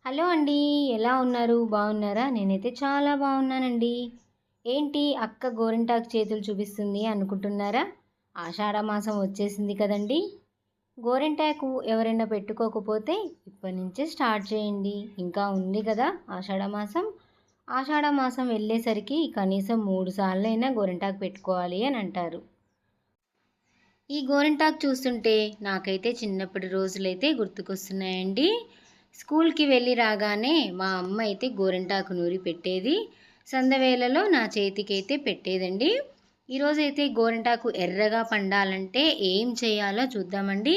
Hello అండి. ఎలా ఉన్నారు? బాగున్నారా? నేనైతే చాలా బాగున్నానండి. ఏంటి అక్క గోరింటాకు చేతులు చూపిస్తుంది అనుకుంటున్నారా? ఆషాఢ మాసం వచ్చేసింది కదండి. గోరింటాకు ఎవరైనా పెట్టుకోకపోతే ఇప్పటి నుంచే స్టార్ట్ చేయండి. ఇంకా ఉంది కదా ఆషాఢ మాసం. ఆషాఢ మాసం వెళ్ళేసరికి కనీసం 3 సార్లైనా గోరింటాకు పెట్టుకోవాలి అని అంటారు. ఈ గోరింటాకు చూస్తుంటే నాకైతే చిన్నప్పటి రోజులైతే గుర్తుకొస్తున్నాయండి. స్కూల్కి వెళ్ళి రాగానే మా అమ్మ అయితే గోరింటాకు నూరి పెట్టేది. సందవేళలో నా చేతికైతే పెట్టేదండి. ఈరోజైతే గోరింటాకు ఎర్రగా పండాలంటే ఏం చేయాలో చూద్దామండి.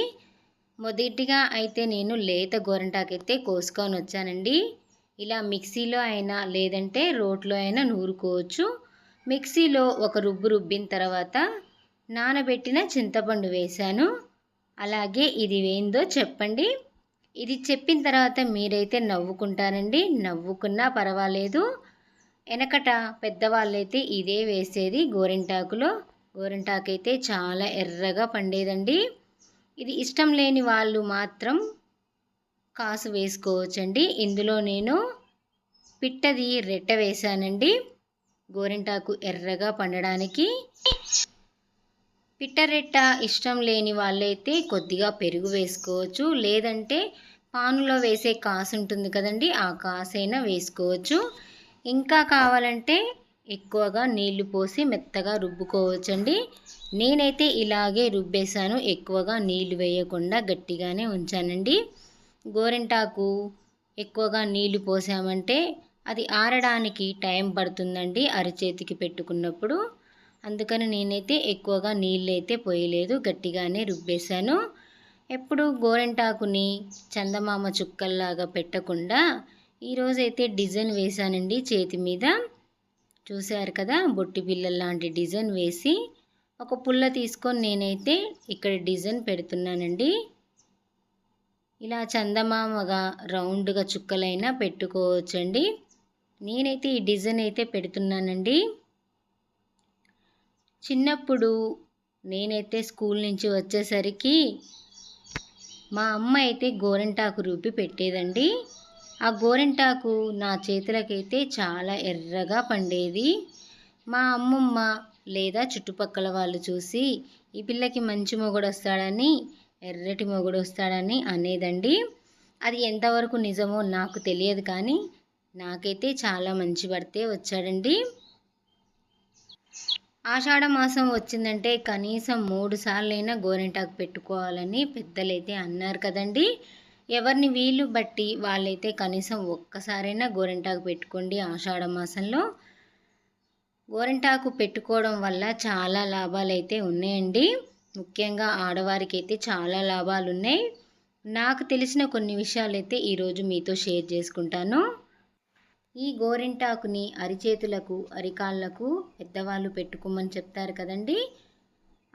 మొదటిగా అయితే నేను లేత గోరింటాకు అయితే కోసుకొని వచ్చానండి. ఇలా మిక్సీలో అయినా లేదంటే రోట్లో అయినా నూరుకోవచ్చు. మిక్సీలో ఒక రుబ్బిన తర్వాత నానబెట్టిన చింతపండు వేశాను. అలాగే ఇది ఏందో చెప్పండి. ఇది చెప్పిన తర్వాత మీరైతే నవ్వుకుంటారండి. నవ్వుకున్నా పర్వాలేదు. వెనకట పెద్దవాళ్ళైతే ఇదే వేసేది గోరింటాకులో. గోరింటాకు అయితే చాలా ఎర్రగా పండేదండి. ఇది ఇష్టం లేని వాళ్ళు మాత్రం కాసు వేసుకోవచ్చండి. ఇందులో నేను పిట్టది రెట్ట వేశానండి గోరింటాకు ఎర్రగా పండడానికి. పిట్టరెట్ట ఇష్టం లేని వాళ్ళైతే కొద్దిగా పెరుగు వేసుకోవచ్చు, లేదంటే పానులో వేసే కాసు ఉంటుంది కదండి, ఆ కాసైనా వేసుకోవచ్చు. ఇంకా కావాలంటే ఎక్కువగా నీళ్లు పోసి మెత్తగా రుబ్బుకోవచ్చండి. నేనైతే ఇలాగే రుబ్బేశాను, ఎక్కువగా నీళ్లు వేయకుండా గట్టిగానే ఉంచానండి. గోరింటాకు ఎక్కువగా నీళ్లు పోసామంటే అది ఆరడానికి టైం పడుతుందండి అరిచేతికి పెట్టుకున్నప్పుడు. అందుకని నేనైతే ఎక్కువగా నీళ్ళైతే పోయలేదు, గట్టిగానే రుబ్బేశాను. ఎప్పుడు గోరింటాకుని చందమామ చుక్కల్లాగా పెట్టకుండా ఈరోజైతే డిజైన్ వేశానండి చేతి మీద. చూశారు కదా, బొట్టి పిల్లల లాంటి డిజైన్ వేసి ఒక పుల్ల తీసుకొని నేనైతే ఇక్కడ డిజైన్ పెడుతున్నానండి. ఇలా చందమామగా రౌండ్గా చుక్కలైనా పెట్టుకోవచ్చండి. నేనైతే ఈ డిజైన్ అయితే పెడుతున్నానండి. చిన్నప్పుడు నేనైతే స్కూల్ నుంచి వచ్చేసరికి మా అమ్మ అయితే గోరింటాకు రుబ్బి పెట్టేదండి. ఆ గోరింటాకు నా చేతులకైతే చాలా ఎర్రగా పండేది. మా అమ్మమ్మ లేదా చుట్టుపక్కల వాళ్ళు చూసి ఈ పిల్లకి మంచి మొగుడు వస్తాడని, ఎర్రటి మొగుడు వస్తాడని అనేదండి. అది ఎంతవరకు నిజమో నాకు తెలియదు, కానీ నాకైతే చాలా మంచి భర్తే వచ్చాడండి. ఆషాఢ మాసం వచ్చిందంటే కనీసం 3 సార్లైనా గోరింటాకు పెట్టుకోవాలని పెద్దలైతే అన్నారు కదండి. ఎవరిని వీలు బట్టి వాళ్ళైతే కనీసం ఒక్కసారైనా గోరింటాకు పెట్టుకోండి. ఆషాఢ మాసంలో గోరింటాకు పెట్టుకోవడం వల్ల చాలా లాభాలు అయితే ఉన్నాయండి. ముఖ్యంగా ఆడవారికి అయితే చాలా లాభాలు ఉన్నాయి. నాకు తెలిసిన కొన్ని విషయాలు అయితే ఈరోజు మీతో షేర్ చేసుకుంటాను. ఈ గోరింటాకుని అరిచేతులకు, అరికాళ్ళకు పెద్దవాళ్ళు పెట్టుకోమని చెప్తారు కదండి.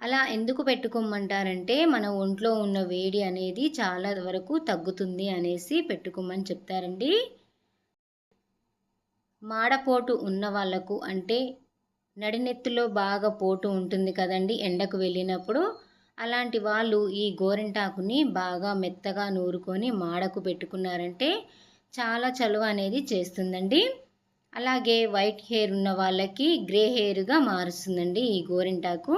అలా ఎందుకు పెట్టుకోమంటారంటే మన ఒంట్లో ఉన్న వేడి అనేది చాలా వరకు తగ్గుతుంది అనేసి పెట్టుకోమని చెప్తారండి. మాడపోటు ఉన్న వాళ్ళకు, అంటే నడినెత్తిలో బాగా పోటు ఉంటుంది కదండి ఎండకు వెళ్ళినప్పుడు, అలాంటి వాళ్ళు ఈ గోరింటాకుని బాగా మెత్తగా నూరుకొని మాడకు పెట్టుకున్నారంటే చాలా చలువ అనేది చేస్తుందండి. అలాగే వైట్ హెయిర్ ఉన్న వాళ్ళకి గ్రే హెయిర్గా మారుస్తుందండి ఈ గోరింటాకు.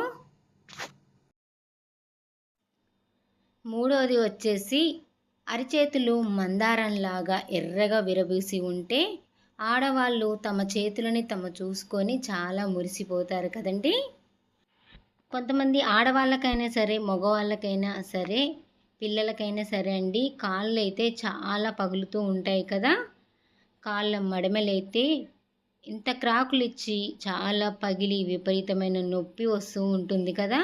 మూడవది వచ్చేసి అరిచేతులు మందారంలాగా ఎర్రగా విరబూసి ఉంటే ఆడవాళ్ళు తమ చేతులని చూసుకొని చాలా మురిసిపోతారు కదండి. కొంతమంది ఆడవాళ్ళకైనా సరే, మగవాళ్ళకైనా సరే, పిల్లలకైనా సరే అండి, కాళ్ళు అయితే చాలా పగులుతూ ఉంటాయి కదా. కాళ్ళ మడమలైతే ఇంత క్రాకులు ఇచ్చి చాలా పగిలి విపరీతమైన నొప్పి వస్తూ ఉంటుంది కదా.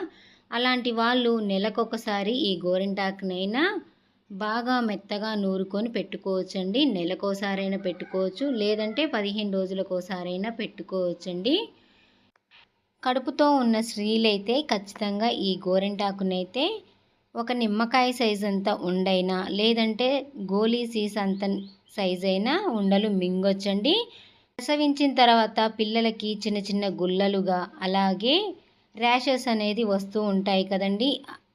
అలాంటి వాళ్ళు నెలకొకసారి ఈ గోరింటాకునైనా బాగా మెత్తగా నూరుకొని పెట్టుకోవచ్చండి. నెలకోసారైనా పెట్టుకోవచ్చు, లేదంటే 15 రోజులకోసారైనా పెట్టుకోవచ్చండి. కడుపుతో ఉన్న స్త్రీలైతే ఖచ్చితంగా ఈ గోరింటాకునైతే ఒక నిమ్మకాయ సైజ్ అంత ఉండైనా, లేదంటే గోలీ సీస్ అంత సైజ్ అయినా ఉండలు మింగొచ్చండి. ప్రసవించిన తర్వాత పిల్లలకి చిన్న చిన్న గుల్లలుగా, అలాగే ర్యాషెస్ అనేది వస్తూ ఉంటాయి కదండి.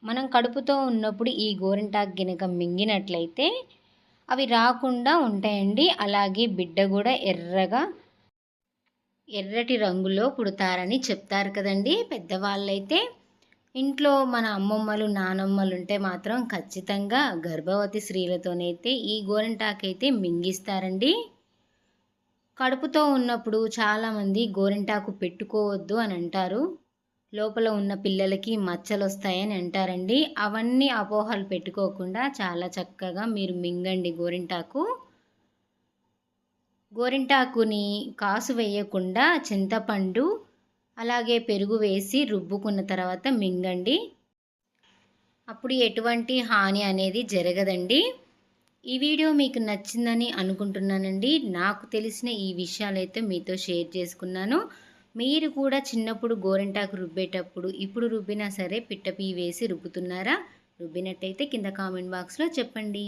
మనం కడుపుతో ఉన్నప్పుడు ఈ గోరింటాకు గినక మింగినట్లయితే అవి రాకుండా ఉంటాయండి. అలాగే బిడ్డ కూడా ఎర్రటి రంగులో పుడతారని చెప్తారు కదండి పెద్దవాళ్ళైతే. ఇంట్లో మన అమ్మమ్మలు నానమ్మలు ఉంటే మాత్రం ఖచ్చితంగా గర్భవతి స్త్రీలతోనైతే ఈ గోరింటాకైతే మింగిస్తారండి. కడుపుతో ఉన్నప్పుడు చాలామంది గోరింటాకు పెట్టుకోవద్దు అని అంటారు. లోపల ఉన్న పిల్లలకి మచ్చలు వస్తాయని అంటారండి. అవన్నీ అపోహలు పెట్టుకోకుండా చాలా చక్కగా మీరు మింగండి గోరింటాకుని కాసు వేయకుండా చింతపండు అలాగే పెరుగు వేసి రుబ్బుకున్న తర్వాత మింగండి. అప్పుడు ఎటువంటి హాని అనేది జరగదండి. ఈ వీడియో మీకు నచ్చిందని అనుకుంటున్నానండి. నాకు తెలిసిన ఈ విషయాలైతే మీతో షేర్ చేసుకున్నాను. మీరు కూడా చిన్నప్పుడు గోరింటాకు రుబ్బేటప్పుడు ఇప్పుడు రుబ్బినా సరే పిట్టపీ వేసి రుబ్బుతున్నారా? రుబ్బినట్టయితే కింద కామెంట్ బాక్స్లో చెప్పండి.